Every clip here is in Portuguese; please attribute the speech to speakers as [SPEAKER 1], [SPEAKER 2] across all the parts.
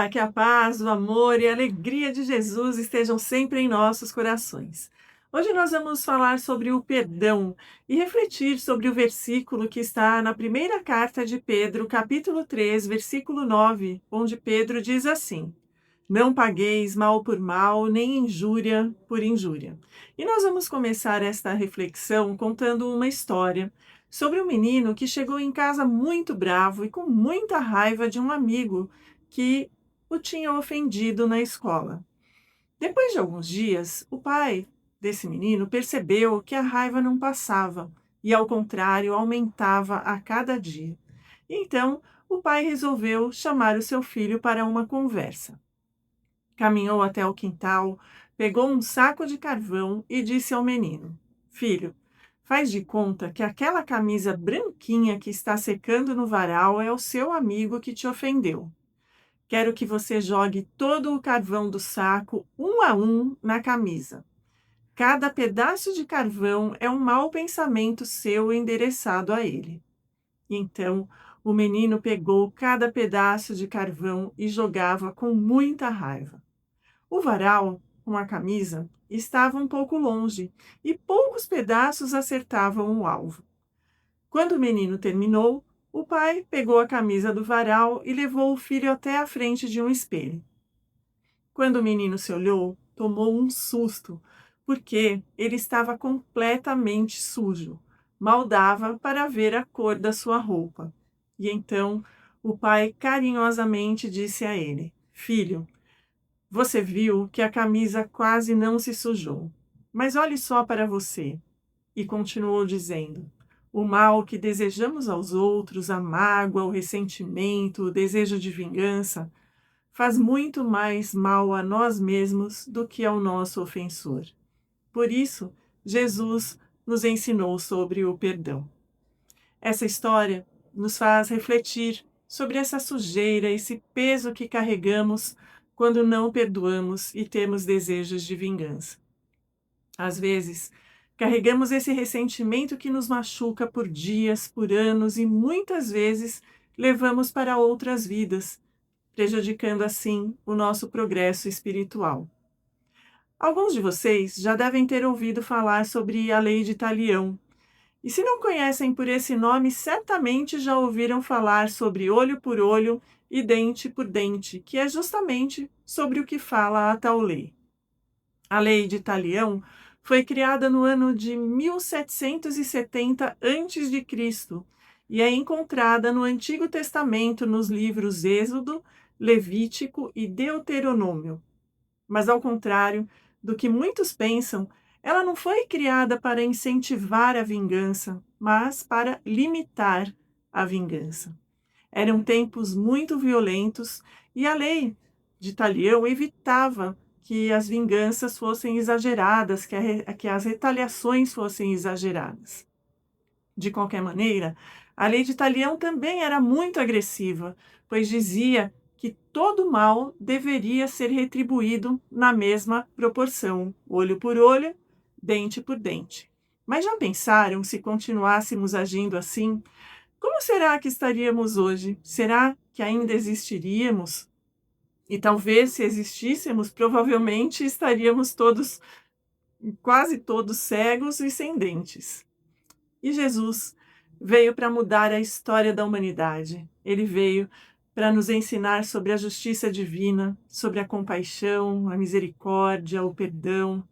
[SPEAKER 1] Olá, que a paz, o amor e a alegria de Jesus estejam sempre em nossos corações. Hoje nós vamos falar sobre o perdão e refletir sobre o versículo que está na primeira carta de Pedro, capítulo 3, versículo 9, onde Pedro diz assim: Não pagueis mal por mal, nem injúria por injúria. E nós vamos começar esta reflexão contando uma história sobre um menino que chegou em casa muito bravo e com muita raiva de um amigo que o tinha ofendido na escola. Depois de alguns dias, o pai desse menino percebeu que a raiva não passava e, ao contrário, aumentava a cada dia. Então, o pai resolveu chamar o seu filho para uma conversa. Caminhou até o quintal, pegou um saco de carvão e disse ao menino: Filho, faz de conta que aquela camisa branquinha que está secando no varal é o seu amigo que te ofendeu. Quero que você jogue todo o carvão do saco, um a um, na camisa. Cada pedaço de carvão é um mau pensamento seu endereçado a ele. Então, o menino pegou cada pedaço de carvão e jogava com muita raiva. O varal, com a camisa, estava um pouco longe e poucos pedaços acertavam o alvo. Quando o menino terminou, o pai pegou a camisa do varal e levou o filho até a frente de um espelho. Quando o menino se olhou, tomou um susto, porque ele estava completamente sujo. Mal dava para ver a cor da sua roupa. E então o pai carinhosamente disse a ele: Filho, você viu que a camisa quase não se sujou. Mas olhe só para você. E continuou dizendo: o mal que desejamos aos outros, a mágoa, o ressentimento, o desejo de vingança, faz muito mais mal a nós mesmos do que ao nosso ofensor. Por isso, Jesus nos ensinou sobre o perdão. Essa história nos faz refletir sobre essa sujeira, esse peso que carregamos quando não perdoamos e temos desejos de vingança. Às vezes, carregamos esse ressentimento que nos machuca por dias, por anos e muitas vezes levamos para outras vidas, prejudicando assim o nosso progresso espiritual. Alguns de vocês já devem ter ouvido falar sobre a lei de Talião. E se não conhecem por esse nome, certamente já ouviram falar sobre olho por olho e dente por dente, que é justamente sobre o que fala a tal lei. A lei de Talião foi criada no ano de 1770 a.C. e é encontrada no Antigo Testamento nos livros Êxodo, Levítico e Deuteronômio. Mas, ao contrário do que muitos pensam, ela não foi criada para incentivar a vingança, mas para limitar a vingança. Eram tempos muito violentos e a lei de Talião evitava que as vinganças fossem exageradas, que as retaliações fossem exageradas. De qualquer maneira, a lei de Talião também era muito agressiva, pois dizia que todo mal deveria ser retribuído na mesma proporção, olho por olho, dente por dente. Mas já pensaram se continuássemos agindo assim? Como será que estaríamos hoje? Será que ainda existiríamos? E talvez, se existíssemos, provavelmente estaríamos todos, quase todos, cegos e sem dentes. E Jesus veio para mudar a história da humanidade. Ele veio para nos ensinar sobre a justiça divina, sobre a compaixão, a misericórdia, o perdão.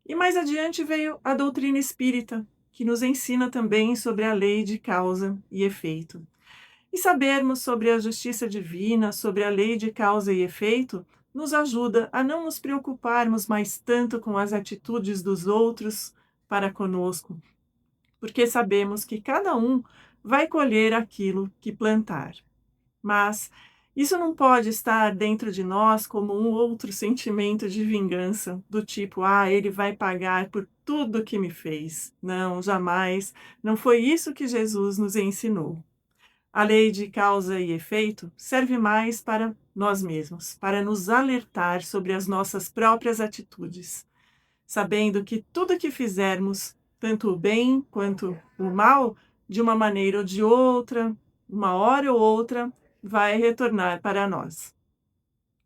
[SPEAKER 1] E mais adiante veio a doutrina espírita, que nos ensina também sobre a lei de causa e efeito. E sabermos sobre a justiça divina, sobre a lei de causa e efeito, nos ajuda a não nos preocuparmos mais tanto com as atitudes dos outros para conosco, porque sabemos que cada um vai colher aquilo que plantar. Mas isso não pode estar dentro de nós como um outro sentimento de vingança, do tipo, ele vai pagar por tudo que me fez. Não, jamais. Não foi isso que Jesus nos ensinou. A lei de causa e efeito serve mais para nós mesmos, para nos alertar sobre as nossas próprias atitudes, sabendo que tudo que fizermos, tanto o bem quanto o mal, de uma maneira ou de outra, uma hora ou outra, vai retornar para nós.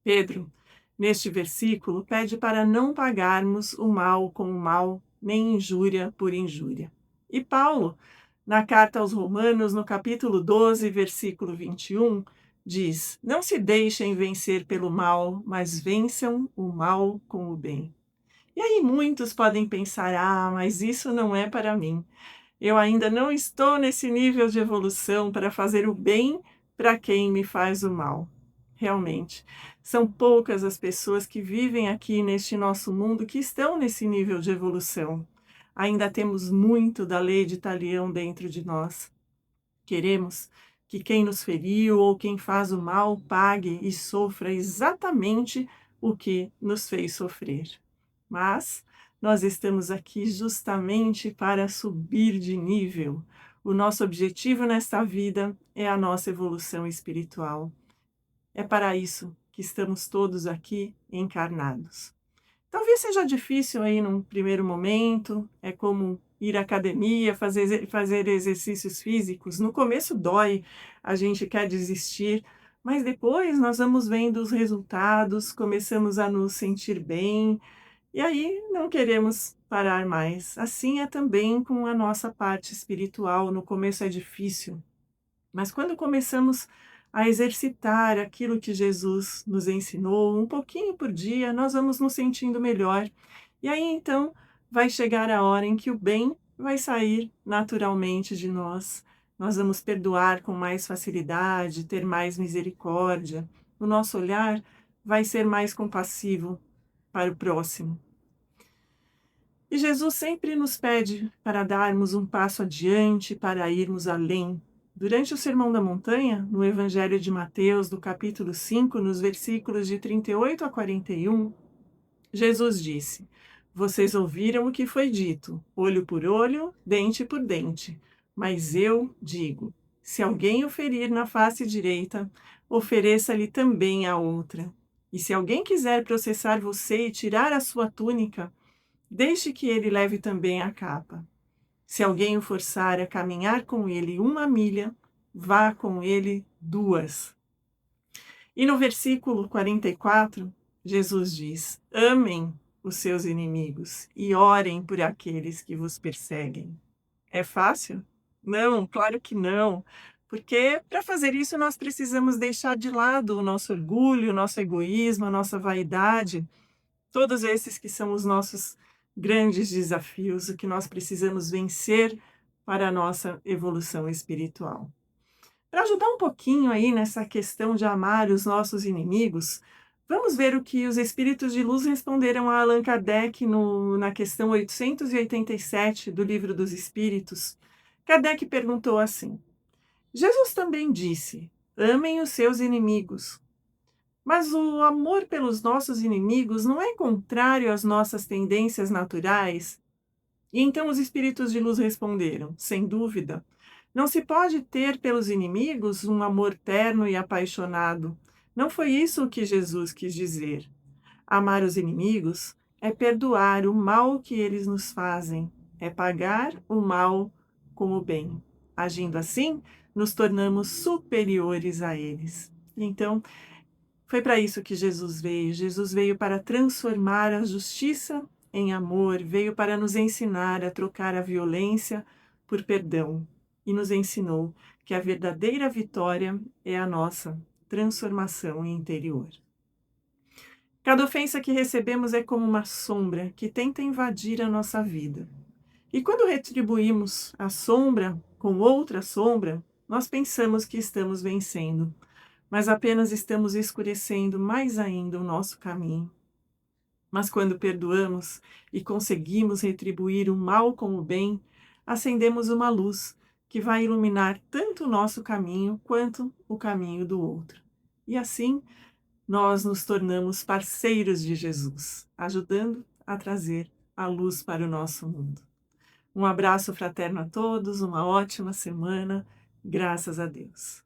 [SPEAKER 1] Pedro, neste versículo, pede para não pagarmos o mal com o mal, nem injúria por injúria. E Paulo, na carta aos Romanos, no capítulo 12, versículo 21, diz: Não se deixem vencer pelo mal, mas vençam o mal com o bem. E aí muitos podem pensar: mas isso não é para mim. Eu ainda não estou nesse nível de evolução para fazer o bem para quem me faz o mal. Realmente, são poucas as pessoas que vivem aqui neste nosso mundo que estão nesse nível de evolução. Ainda temos muito da lei de Talião dentro de nós. Queremos que quem nos feriu ou quem faz o mal pague e sofra exatamente o que nos fez sofrer. Mas nós estamos aqui justamente para subir de nível. O nosso objetivo nesta vida é a nossa evolução espiritual. É para isso que estamos todos aqui encarnados. Talvez seja difícil aí num primeiro momento, é como ir à academia, fazer exercícios físicos. No começo dói, a gente quer desistir, mas depois nós vamos vendo os resultados, começamos a nos sentir bem, e aí não queremos parar mais. Assim é também com a nossa parte espiritual. No começo é difícil, mas quando começamos a exercitar aquilo que Jesus nos ensinou, um pouquinho por dia, nós vamos nos sentindo melhor. E aí então vai chegar a hora em que o bem vai sair naturalmente de nós. Nós vamos perdoar com mais facilidade, ter mais misericórdia. O nosso olhar vai ser mais compassivo para o próximo. E Jesus sempre nos pede para darmos um passo adiante, para irmos além. Durante o Sermão da Montanha, no Evangelho de Mateus, do capítulo 5, nos versículos de 38 a 41, Jesus disse: Vocês ouviram o que foi dito, olho por olho, dente por dente. Mas eu digo: se alguém o ferir na face direita, ofereça-lhe também a outra. E se alguém quiser processar você e tirar a sua túnica, deixe que ele leve também a capa. Se alguém o forçar a caminhar com ele 1 milha, vá com ele 2. E no versículo 44, Jesus diz: Amem os seus inimigos e orem por aqueles que vos perseguem. É fácil? Não, claro que não. Porque para fazer isso nós precisamos deixar de lado o nosso orgulho, o nosso egoísmo, a nossa vaidade, todos esses que são os nossos grandes desafios, o que nós precisamos vencer para a nossa evolução espiritual. Para ajudar um pouquinho aí nessa questão de amar os nossos inimigos, vamos ver o que os espíritos de luz responderam a Allan Kardec na questão 887 do Livro dos Espíritos. Kardec perguntou assim: Jesus também disse: amem os seus inimigos. Mas o amor pelos nossos inimigos não é contrário às nossas tendências naturais? E então os espíritos de luz responderam: sem dúvida. Não se pode ter pelos inimigos um amor terno e apaixonado. Não foi isso o que Jesus quis dizer. Amar os inimigos é perdoar o mal que eles nos fazem, é pagar o mal com o bem. Agindo assim, nos tornamos superiores a eles. Então, foi para isso que Jesus veio. Jesus veio para transformar a justiça em amor, veio para nos ensinar a trocar a violência por perdão e nos ensinou que a verdadeira vitória é a nossa transformação interior. Cada ofensa que recebemos é como uma sombra que tenta invadir a nossa vida. E quando retribuímos a sombra com outra sombra, nós pensamos que estamos vencendo, mas apenas estamos escurecendo mais ainda o nosso caminho. Mas quando perdoamos e conseguimos retribuir o mal com o bem, acendemos uma luz que vai iluminar tanto o nosso caminho quanto o caminho do outro. E assim, nós nos tornamos parceiros de Jesus, ajudando a trazer a luz para o nosso mundo. Um abraço fraterno a todos, uma ótima semana, graças a Deus.